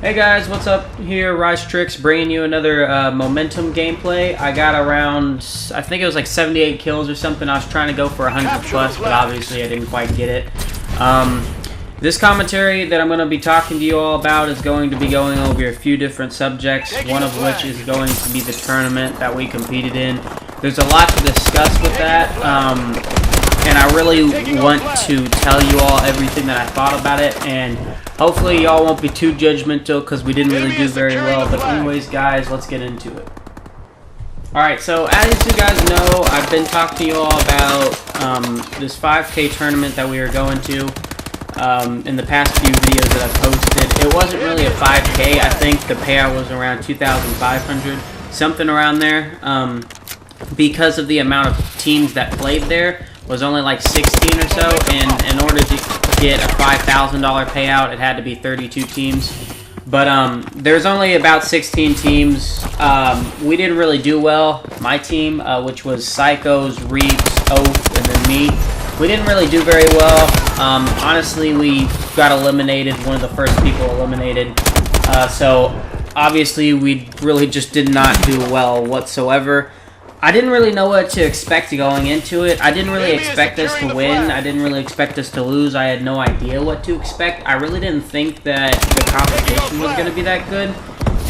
Hey guys, what's up? Here, Ryze TriKz, bringing you another momentum gameplay. I got around, I think it was like 78 kills or something. I was trying to go for 100 plus, but obviously I didn't quite get it. This commentary that I'm going to be talking to you all about is going to be going over a few different subjects, one of which is going to be the tournament that we competed in. There's a lot to discuss with that, and I really want to tell you all everything that I thought about it, and hopefully y'all won't be too judgmental because we didn't really do very well. But anyways, guys, let's get into it. Alright, so as you guys know, I've been talking to you all about this 5K tournament that we are going to in the past few videos that I've posted. It wasn't really a 5K. I think the payout was around 2,500, something around there. Because of the amount of teams that played there, was only like 16 or so, and in order to get a $5,000 payout, it had to be 32 teams. But there's only about 16 teams. We didn't really do well. My team, which was TriKz, Ryze, Oath, and then me, we didn't really do very well. Honestly, we got eliminated, one of the first people eliminated. So obviously, we really just did not do well whatsoever. I didn't really know what to expect going into it. I didn't really expect us to win. I didn't really expect us to lose. I had no idea what to expect. I really didn't think that the competition was going to be that good.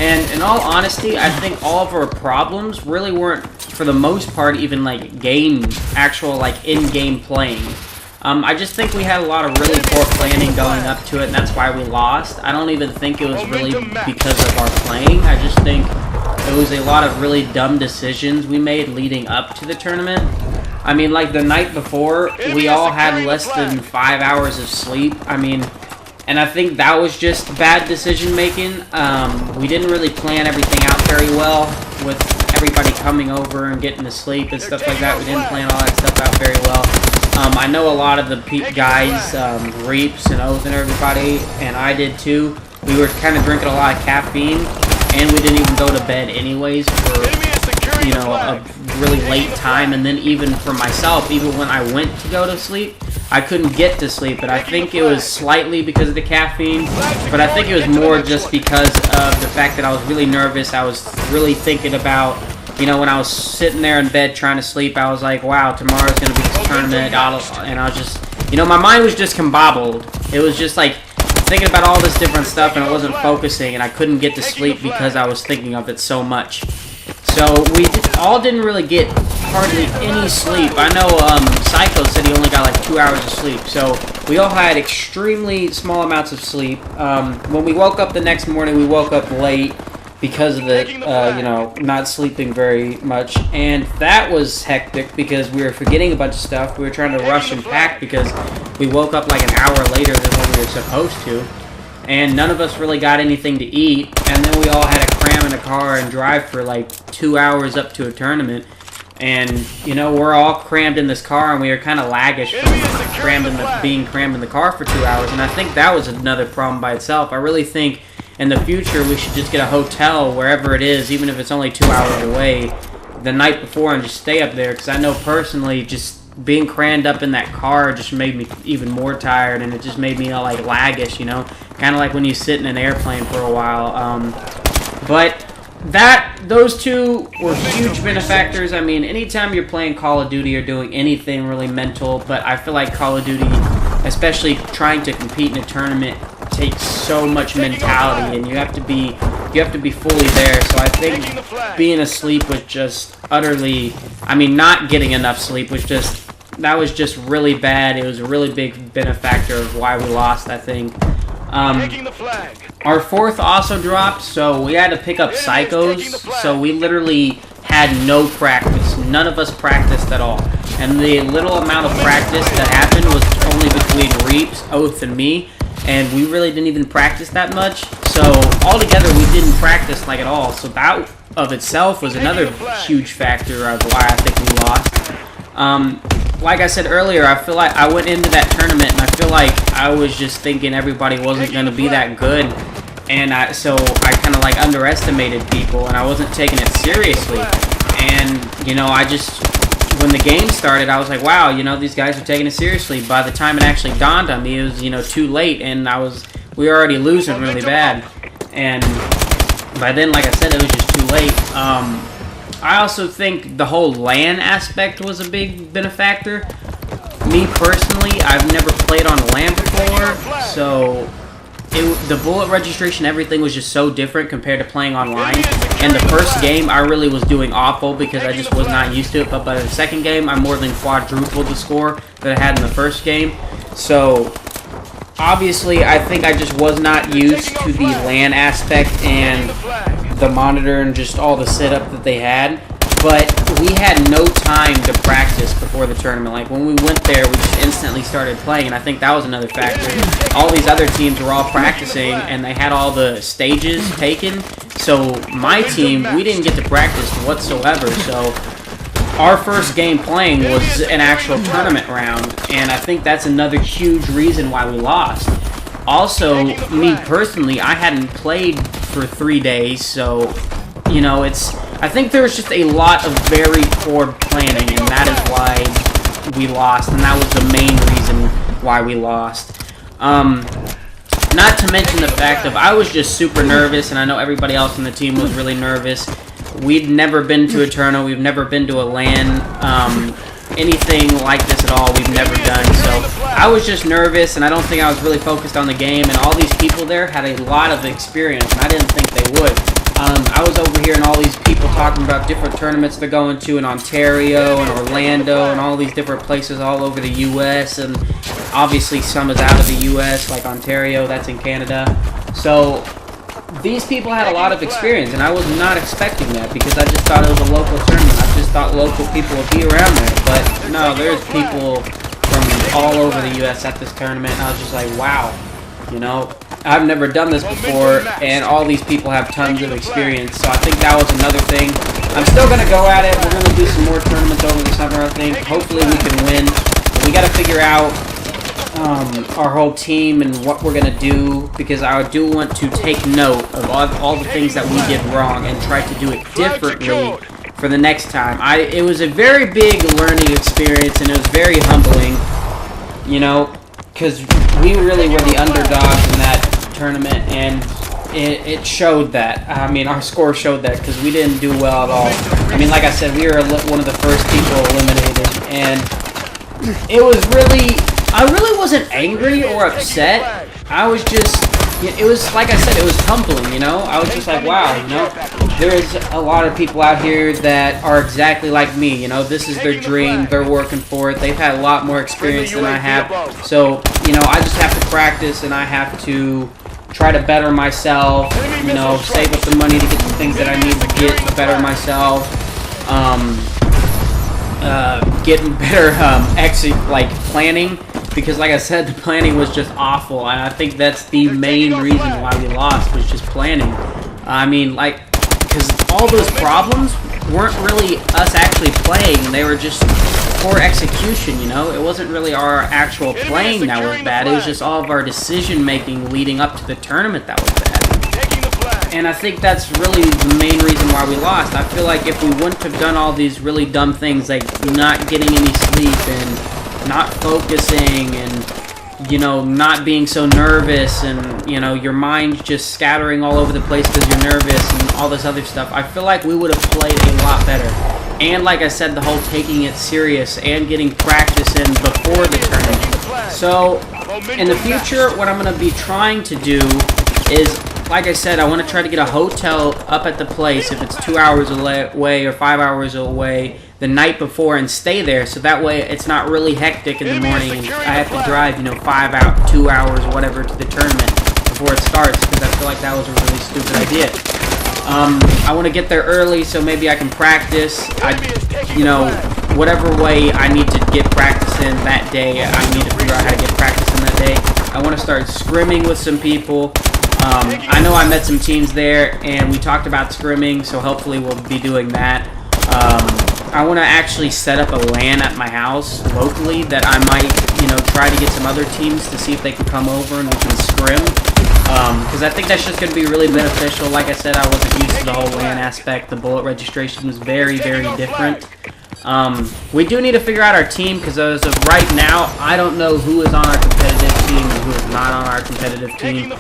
And in all honesty, I think all of our problems really weren't, for the most part, even like actual like in-game playing. I just think we had a lot of really poor planning going up to it, and that's why we lost. I don't even think it was really because of our playing. I just think it was a lot of really dumb decisions we made leading up to the tournament. I mean, like the night before, we all had less than 5 hours of sleep. I mean, and I think that was just bad decision making. We didn't really plan everything out very well with everybody coming over and getting to sleep and stuff like that. We didn't plan all that stuff out very well. I know a lot of the guys, Reaps and Oath and everybody, and I did too. We were kind of drinking a lot of caffeine, and we didn't even go to bed anyways for, you know, a really late time. And then even for myself, even when I went to go to sleep, I couldn't get to sleep. But I think it was slightly because of the caffeine, but I think it was more just because of the fact that I was really nervous. I was really thinking about, you know, when I was sitting there in bed trying to sleep, I was like, wow, tomorrow's going to be this tournament, and I was just, you know, my mind was just combobbled. It was just like thinking about all this different stuff, and I wasn't focusing, and I couldn't get to sleep because I was thinking of it so much. So we all didn't really get hardly any sleep. I know TriKz said he only got like 2 hours of sleep, so we all had extremely small amounts of sleep. When we woke up the next morning, we woke up late because of the, you know, not sleeping very much, and that was hectic because we were forgetting a bunch of stuff. We were trying to rush and pack because we woke up like an hour later than when we were supposed to, and none of us really got anything to eat, and then we all had to cram in a car and drive for like 2 hours up to a tournament. And, you know, we're all crammed in this car, and we were kind of laggish from being crammed in the car for 2 hours, and I think that was another problem by itself. I really think in the future we should just get a hotel wherever it is, even if it's only 2 hours away, the night before, and just stay up there, because I know personally just being crammed up in that car just made me even more tired, and it just made me like laggish, you know, kind of like when you sit in an airplane for a while. But those two were huge benefactors. I mean, anytime you're playing Call of Duty or doing anything really mental, but I feel like Call of Duty, especially trying to compete in a tournament, takes so much mentality, and you have to be fully there. So I think being asleep was just utterly, I mean, not getting enough sleep was just, that was just really bad. It was a really big benefactor of why we lost, I think. Our fourth also dropped, so we had to pick up TriKz, so we literally had no practice. None of us practiced at all. And the little amount of practice that happened was only between Reaps, Oath, and me, and we really didn't even practice that much. So altogether, we didn't practice like at all. So that of itself was another huge factor of why I think we lost. Like I said earlier, I feel like I went into that tournament, and I feel like I was just thinking everybody wasn't going to be that good, and so I kind of like underestimated people, and I wasn't taking it seriously. And, you know, I just, when the game started, I was like, wow, you know, these guys are taking it seriously. By the time it actually dawned on me, it was, you know, too late, and we were already losing really bad. and by then, like I said, it was just too late. I also think the whole LAN aspect was a big benefactor. Me personally, I've never played on LAN before, so the bullet registration, everything was just so different compared to playing online. And the first game, I really was doing awful because I just was not used to it. But by the second game, I more than quadrupled the score that I had in the first game. So obviously, I think I just was not used to the LAN aspect and the monitor and just all the setup that they had. But we had no time to practice before the tournament. Like, when we went there, we just instantly started playing, and I think that was another factor. All these other teams were all practicing, and they had all the stages taken. So my team, we didn't get to practice whatsoever. So our first game playing was an actual tournament round, and I think that's another huge reason why we lost. Also, me personally, I hadn't played for 3 days, so, you know, I think there was just a lot of very poor planning, and that is why we lost, and that was the main reason why we lost. Not to mention the fact of I was just super nervous, and I know everybody else on the team was really nervous. We'd never been to a tournament, we've never been to a LAN, anything like this at all, we've never done. So I was just nervous, and I don't think I was really focused on the game, and all these people there had a lot of experience, and I didn't think they would. I was over here and all these people talking about different tournaments they're going to in Ontario and Orlando and all these different places all over the U.S. And obviously some is out of the U.S., like Ontario, that's in Canada. So these people had a lot of experience, and I was not expecting that because I just thought it was a local tournament. I just thought local people would be around there. But no, there's people from all over the U.S. at this tournament, and I was just like, wow, you know. I've never done this before, and all these people have tons of experience, so I think that was another thing. I'm still going to go at it. We're going to do some more tournaments over the summer, I think. Hopefully we can win. But we got to figure out our whole team and what we're going to do, because I do want to take note of all the things that we did wrong and try to do it differently for the next time. It was a very big learning experience, and it was very humbling, you know, because we really were the underdogs in that tournament, and it showed that. I mean, our score showed that, because we didn't do well at all. I mean, like I said, we were one of the first people eliminated, and it was really, I really wasn't angry or upset. I was just, it was, like I said, it was humbling, you know? I was just like, wow, you know, there's a lot of people out here that are exactly like me, you know? This is their dream, they're working for it, they've had a lot more experience than I have. So, you know, I just have to practice, and I have to try to better myself, you know, save up the money to get the things that I need to get to better myself, getting better, planning, because like I said, the planning was just awful, and I think that's the main reason why we lost, was just planning. I mean, like, because all those problems weren't really us actually playing, they were just poor execution, you know? It wasn't really our actual playing that was bad, it was just all of our decision making leading up to the tournament that was bad. And I think that's really the main reason why we lost. I feel like if we wouldn't have done all these really dumb things, like not getting any sleep and not focusing and, you know, not being so nervous and, you know, your mind just scattering all over the place because you're nervous and all this other stuff, I feel like we would have played a lot better. And like I said, the whole taking it serious and getting practice in before the tournament. So, in the future, what I'm going to be trying to do is, like I said, I want to try to get a hotel up at the place if it's 2 hours away or 5 hours away the night before and stay there, so that way it's not really hectic in the morning and I have to drive, you know, 2 hours or whatever to the tournament before it starts, because I feel like that was a really stupid idea. I want to get there early so maybe I can practice. You know, whatever way I need to get practice in that day, I need to figure out how to get practice in that day. I want to start scrimming with some people. I know I met some teams there, and we talked about scrimming, so hopefully we'll be doing that. I want to actually set up a LAN at my house locally that I might, you know, try to get some other teams to see if they can come over and we can scrim. Because I think that's just going to be really beneficial. Like I said, I wasn't used to the whole LAN aspect. The bullet registration was very, very different. We do need to figure out our team, because as of right now, I don't know who is on our competitive team and who is not on our competitive team.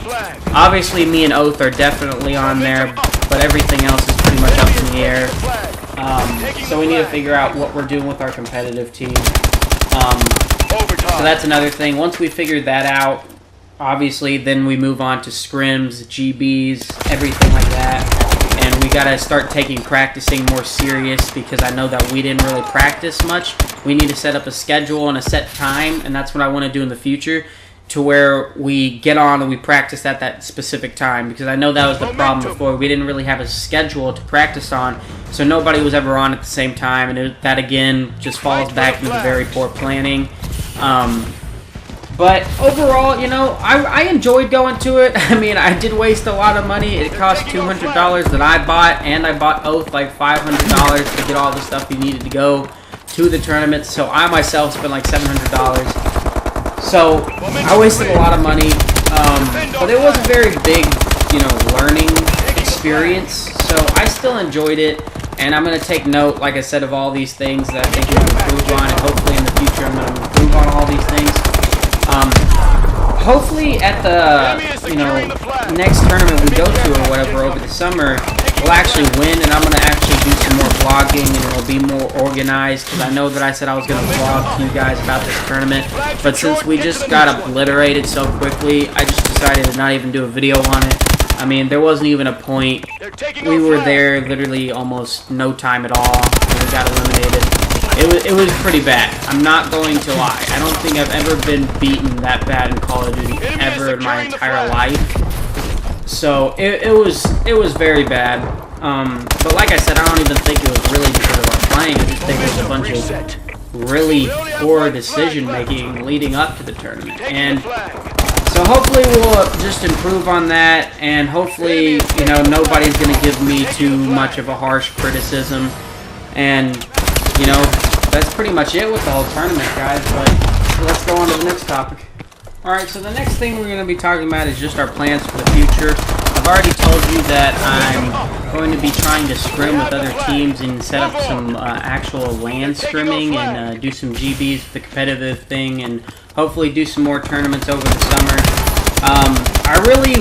Obviously, me and Oath are definitely on there, but everything else is pretty much up in the air. So we need to figure out what we're doing with our competitive team. So that's another thing. Once we figure that out, obviously, then we move on to scrims, GBs, everything like that. And we gotta start practicing more serious, because I know that we didn't really practice much. We need to set up a schedule and a set time, and that's what I want to do in the future, to where we get on and we practice at that specific time, because I know that was the problem before. We didn't really have a schedule to practice on, so nobody was ever on at the same time, and that again just falls back into very poor planning. But overall, you know, I enjoyed going to it. I mean, I did waste a lot of money. It cost $200 that I bought, and I bought Oath like $500 to get all the stuff he needed to go to the tournament. So I myself spent like $700. So I wasted a lot of money. But it was a very big, you know, learning experience. So I still enjoyed it. And I'm going to take note, like I said, of all these things that I think we can improve on. And hopefully in the future I'm going to improve on all these things. Hopefully at the, you know, next tournament we go to or whatever over the summer, we'll actually win, and I'm going to actually do some more vlogging, and it'll be more organized, because I know that I said I was going to vlog to you guys about this tournament, but since we just got obliterated so quickly, I just decided to not even do a video on it. I mean, there wasn't even a point. We were there literally almost no time at all, and we got eliminated. It was pretty bad. I'm not going to lie. I don't think I've ever been beaten that bad in Call of Duty ever in my entire life. So it was very bad. But like I said, I don't even think it was really because of our playing. I just think there's a bunch of really poor decision making leading up to the tournament. And so hopefully we'll just improve on that, and hopefully, you know, nobody's gonna give me too much of a harsh criticism. And you know, that's pretty much it with the whole tournament, guys, but let's go on to the next topic. Alright, so the next thing we're going to be talking about is just our plans for the future. I've already told you that I'm going to be trying to scrim with other teams and set up some actual LAN scrimming and do some GBs with the competitive thing, and hopefully do some more tournaments over the summer. I really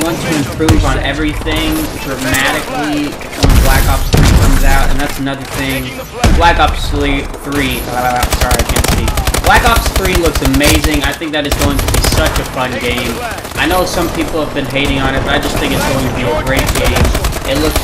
want to improve on everything dramatically when Black Ops 3 comes out, and that's another thing. Black Ops 3, sorry, I can't speak. Black Ops 3 looks amazing. I think that is going to be such a fun game. I know some people have been hating on it, but I just think it's going to be a great game. It looks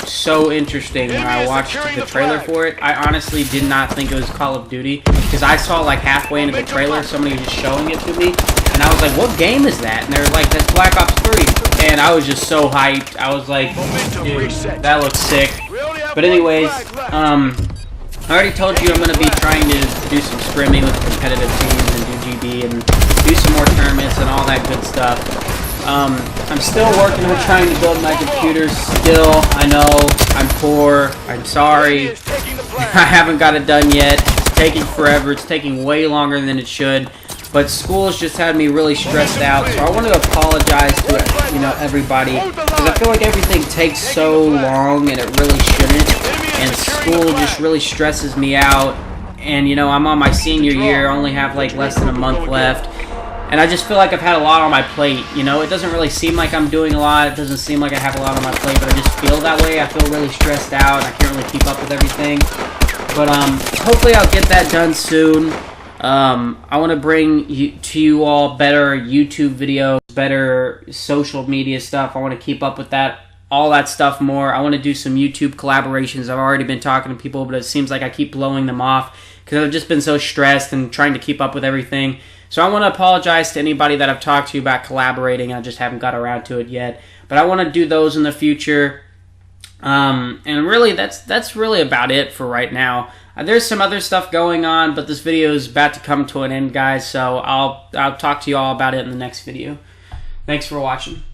so interesting when I watched the trailer for it. I honestly did not think it was Call of Duty, because I saw like halfway into the trailer somebody was just showing it to me, and I was like, what game is that? And they were like, that's Black Ops 3. And I was just so hyped. I was like, dude, that looks sick. But anyways, I already told you I'm going to be trying to do some scrimming with competitive teams and do GB and do some more tournaments and all that good stuff. I'm still working on trying to build my computer still. I know, I'm poor, I'm sorry. I haven't got it done yet. It's taking forever. It's taking way longer than it should. But school's just had me really stressed out, so I want to apologize to, you know, everybody, because I feel like everything takes so long and it really shouldn't, and school just really stresses me out. And you know, I'm on my senior year, I only have like less than a month left, and I just feel like I've had a lot on my plate. You know, it doesn't really seem like I'm doing a lot, it doesn't seem like I have a lot on my plate, but I just feel that way. I feel really stressed out, I can't really keep up with everything. But hopefully I'll get that done soon. I want to bring to you all better YouTube videos, better social media stuff. I want to keep up with that, all that stuff more. I want to do some YouTube collaborations. I've already been talking to people, but it seems like I keep blowing them off because I've just been so stressed and trying to keep up with everything. So I want to apologize to anybody that I've talked to about collaborating. I just haven't got around to it yet. But I want to do those in the future. And really, that's really about it for right now. There's some other stuff going on, but this video is about to come to an end, guys, so I'll talk to you all about it in the next video. Thanks for watching.